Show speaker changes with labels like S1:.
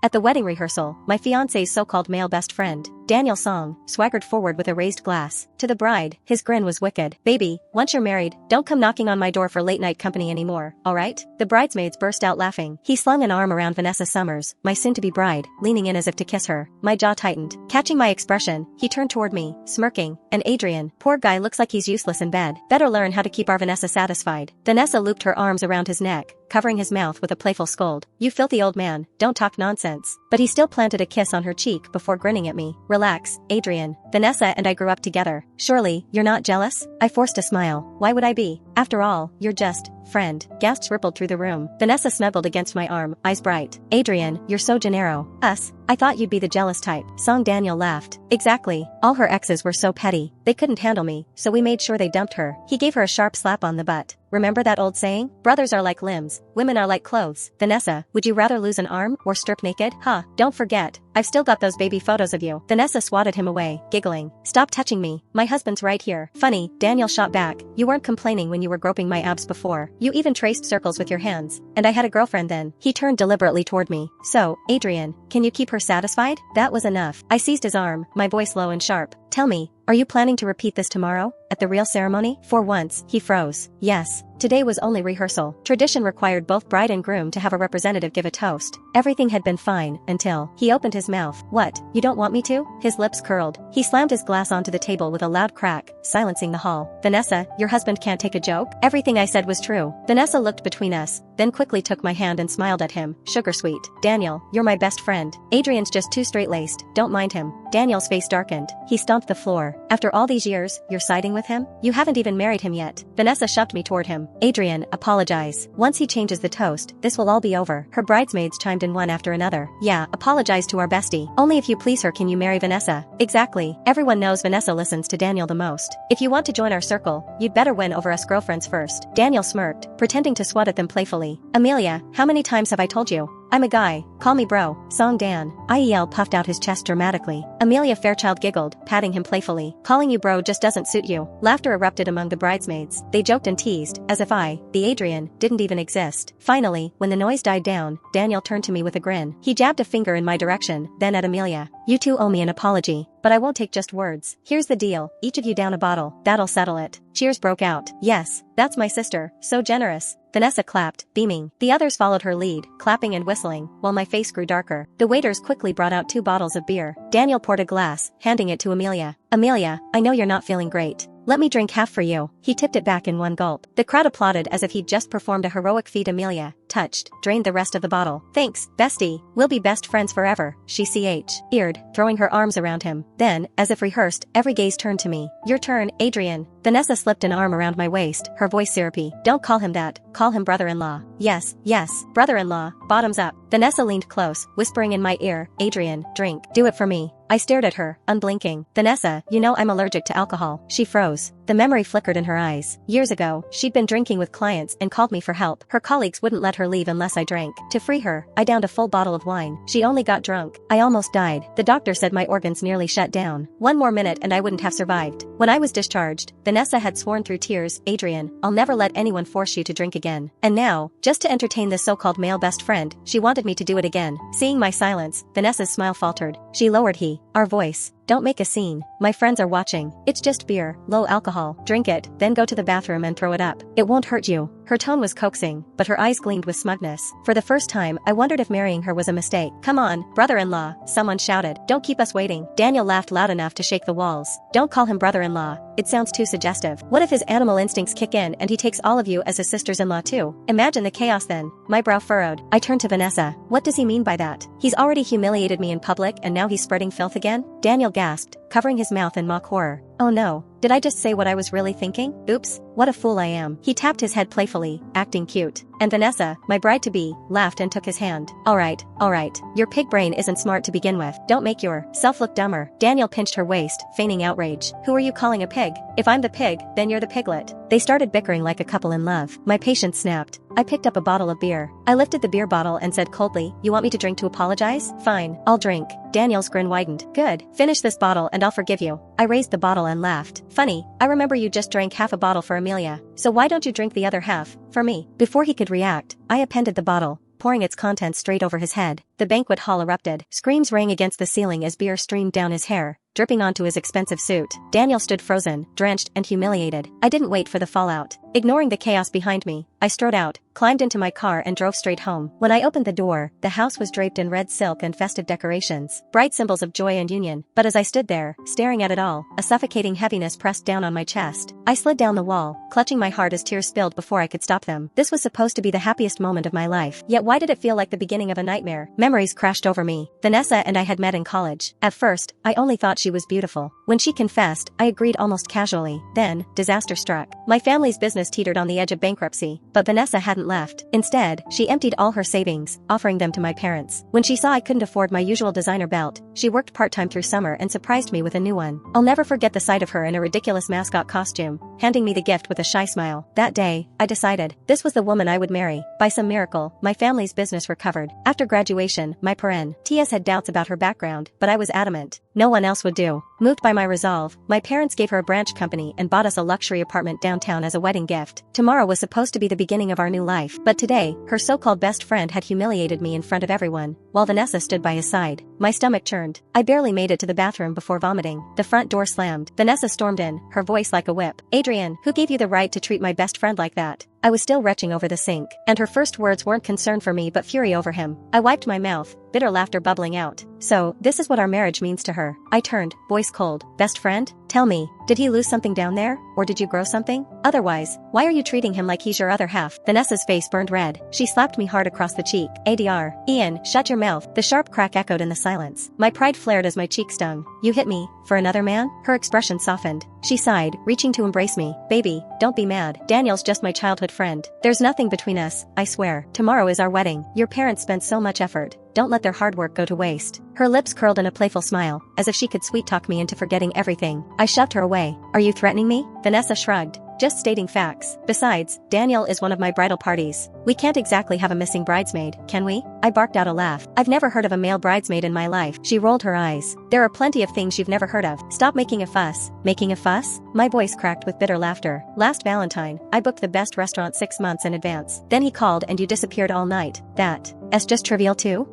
S1: At the wedding rehearsal, my fiancé's so-called male best friend, Daniel Song, swaggered forward with a raised glass. To the bride, his grin was wicked. "Baby, once you're married, don't come knocking on my door for late-night company anymore, alright?" The bridesmaids burst out laughing. He slung an arm around Vanessa Summers, my soon-to-be bride, leaning in as if to kiss her. My jaw tightened. Catching my expression, he turned toward me, smirking. "And Adrian, poor guy looks like he's useless in bed. Better learn how to keep our Vanessa satisfied." Vanessa looped her arms around his neck, covering his mouth with a playful scold. "You filthy old man, don't talk nonsense." But he still planted a kiss on her cheek before grinning at me. "Relax, Adrian. Vanessa and I grew up together. Surely, you're not jealous?" I forced a smile. "Why would I be? After all, you're just friend." Gasps rippled through the room. Vanessa snuggled against my arm, eyes bright. "Adrian, you're so Gennaro." "Us? I thought you'd be the jealous type." Song Daniel laughed. "Exactly. All her exes were so petty. They couldn't handle me, so we made sure they dumped her." He gave her a sharp slap on the butt. "Remember that old saying? Brothers are like limbs, women are like clothes." "Vanessa, would you rather lose an arm or strip naked?" "Huh, don't forget, I've still got those baby photos of you." Vanessa swatted him away, giggling. "Stop touching me. My husband's right here." "Funny," Daniel shot back. "You weren't complaining when you were groping my abs before. You even traced circles with your hands. And I had a girlfriend then." He turned deliberately toward me. "So, Adrian, can you keep her satisfied?" That was enough. I seized his arm, my voice low and sharp. "Tell me, are you planning to repeat this tomorrow, at the real ceremony?" For once, he froze. "Yes. Today was only rehearsal. Tradition required both bride and groom to have a representative give a toast. Everything had been fine, until..." He opened his mouth. "What, you don't want me to?" His lips curled. He slammed his glass onto the table with a loud crack, silencing the hall. "Vanessa, your husband can't take a joke?" Everything I said was true. Vanessa looked between us, then quickly took my hand and smiled at him. "Sugar sweet. Daniel, you're my best friend. Adrian's just too straight-laced, don't mind him." Daniel's face darkened. He stomped the floor. "After all these years, you're siding with him? You haven't even married him yet." Vanessa shoved me toward him. "Adrian, apologize. Once he changes the toast, this will all be over." Her bridesmaids chimed in one after another. "Yeah, apologize to our bestie. Only if you please her can you marry Vanessa." "Exactly. Everyone knows Vanessa listens to Daniel the most. If you want to join our circle, you'd better win over us girlfriends first." Daniel smirked, pretending to swat at them playfully. "Amelia, how many times have I told you? I'm a guy, call me bro." Song Dan. IEL puffed out his chest dramatically. Amelia Fairchild giggled, patting him playfully. "Calling you bro just doesn't suit you." Laughter erupted among the bridesmaids. They joked and teased, as if I, the Adrian, didn't even exist. Finally, when the noise died down, Daniel turned to me with a grin. He jabbed a finger in my direction, then at Amelia. "You two owe me an apology, but I won't take just words. Here's the deal, each of you down a bottle, that'll settle it." Cheers broke out. "Yes, that's my sister, so generous." Vanessa clapped, beaming. The others followed her lead, clapping and whistling, while my face grew darker. The waiters quickly brought out 2 bottles of beer. Daniel poured a glass, handing it to Amelia. "Amelia, I know you're not feeling great. Let me drink half for you." He tipped it back in one gulp. The crowd applauded as if he'd just performed a heroic feat. Amelia, touched, drained the rest of the bottle. "Thanks, bestie. We'll be best friends forever," she eared, throwing her arms around him. Then, as if rehearsed, every gaze turned to me. "Your turn, Adrian." Vanessa slipped an arm around my waist, her voice syrupy. "Don't call him that, call him brother-in-law." "Yes, yes, brother-in-law, bottoms up." Vanessa leaned close, whispering in my ear, "Adrian, drink. Do it for me." I stared at her, unblinking. "Vanessa, you know I'm allergic to alcohol." She froze. The memory flickered in her eyes. Years ago, she'd been drinking with clients and called me for help. Her colleagues wouldn't let her leave unless I drank. To free her, I downed a full bottle of wine. She only got drunk. I almost died. The doctor said my organs nearly shut down. One more minute and I wouldn't have survived. When I was discharged, Vanessa had sworn through tears, "Adrian, I'll never let anyone force you to drink again." And now, just to entertain this so-called male best friend, she wanted me to do it again. Seeing my silence, Vanessa's smile faltered. She lowered our voice. "Don't make a scene. My friends are watching. It's just beer, low alcohol. Drink it, then go to the bathroom and throw it up. It won't hurt you." Her tone was coaxing, but her eyes gleamed with smugness. For the first time, I wondered if marrying her was a mistake. "Come on, brother-in-law," someone shouted. "Don't keep us waiting." Daniel laughed loud enough to shake the walls. "Don't call him brother-in-law. It sounds too suggestive. What if his animal instincts kick in and he takes all of you as his sisters-in-law too? Imagine the chaos then." My brow furrowed. I turned to Vanessa. "What does he mean by that? He's already humiliated me in public and now he's spreading filth again?" Daniel gasped, covering his mouth in mock horror. "Oh no. Did I just say what I was really thinking? Oops, what a fool I am." He tapped his head playfully, acting cute. And Vanessa, my bride-to-be, laughed and took his hand. All right. Your pig brain isn't smart to begin with. Don't make yourself look dumber." Daniel pinched her waist, feigning outrage. "Who are you calling a pig? If I'm the pig, then you're the piglet." They started bickering like a couple in love. My patience snapped. I picked up a bottle of beer. I lifted the beer bottle and said coldly, "You want me to drink to apologize? Fine, I'll drink." Daniel's grin widened. "Good. Finish this bottle and I'll forgive you." I raised the bottle and laughed. "Funny, I remember you just drank half a bottle for Amelia. So why don't you drink the other half, for me?" Before he could react, I appended the bottle. pouring its contents straight over his head. The banquet hall erupted. Screams rang against the ceiling as beer streamed down his hair, dripping onto his expensive suit. Daniel stood frozen, drenched, and humiliated. I didn't wait for the fallout. Ignoring the chaos behind me, I strode out, climbed into my car and drove straight home. When I opened the door, the house was draped in red silk and festive decorations, bright symbols of joy and union. But as I stood there, staring at it all, a suffocating heaviness pressed down on my chest. I slid down the wall, clutching my heart as tears spilled before I could stop them. This was supposed to be the happiest moment of my life. Yet why did it feel like the beginning of a nightmare? Memories crashed over me. Vanessa and I had met in college. At first, I only thought she was beautiful. When she confessed, I agreed almost casually. Then, disaster struck. My family's business teetered on the edge of bankruptcy, but Vanessa hadn't left. Instead, she emptied all her savings, offering them to my parents. When she saw I couldn't afford my usual designer belt, she worked part-time through summer and surprised me with a new one. I'll never forget the sight of her in a ridiculous mascot costume, handing me the gift with a shy smile. That day, I decided this was the woman I would marry. By some miracle, my family's business recovered. After graduation, my parents had doubts about her background, but I was adamant. No one else would do. Moved by my resolve, my parents gave her a branch company and bought us a luxury apartment downtown as a wedding gift. Tomorrow was supposed to be the beginning of our new life, but today, her so-called best friend had humiliated me in front of everyone, while Vanessa stood by his side. My stomach churned. I barely made it to the bathroom before vomiting. The front door slammed. Vanessa stormed in, her voice like a whip. "Adrian, who gave you the right to treat my best friend like that?" I was still retching over the sink, and her first words weren't concern for me but fury over him. I wiped my mouth, bitter laughter bubbling out. "So, this is what our marriage means to her." I turned, voice cold. "Best friend? Tell me, did he lose something down there? Or did you grow something? Otherwise, why are you treating him like he's your other half?" Vanessa's face burned red. She slapped me hard across the cheek. "ADR, Ian, shut your mouth." The sharp crack echoed in the silence. My pride flared as my cheek stung. "You hit me? For another man?" Her expression softened. She sighed, reaching to embrace me. "Baby, don't be mad. Daniel's just my childhood friend. There's nothing between us, I swear. Tomorrow is our wedding. Your parents spent so much effort. Don't let their hard work go to waste." Her lips curled in a playful smile, as if she could sweet-talk me into forgetting everything. I shoved her away. "Are you threatening me?" Vanessa shrugged. "Just stating facts. Besides, Daniel is one of my bridal parties. We can't exactly have a missing bridesmaid, can we?" I barked out a laugh. "I've never heard of a male bridesmaid in my life." She rolled her eyes. "There are plenty of things you've never heard of. Stop making a fuss." "Making a fuss?" My voice cracked with bitter laughter. "Last Valentine, I booked the best restaurant 6 months in advance. Then he called and you disappeared all night. That's just trivial too?"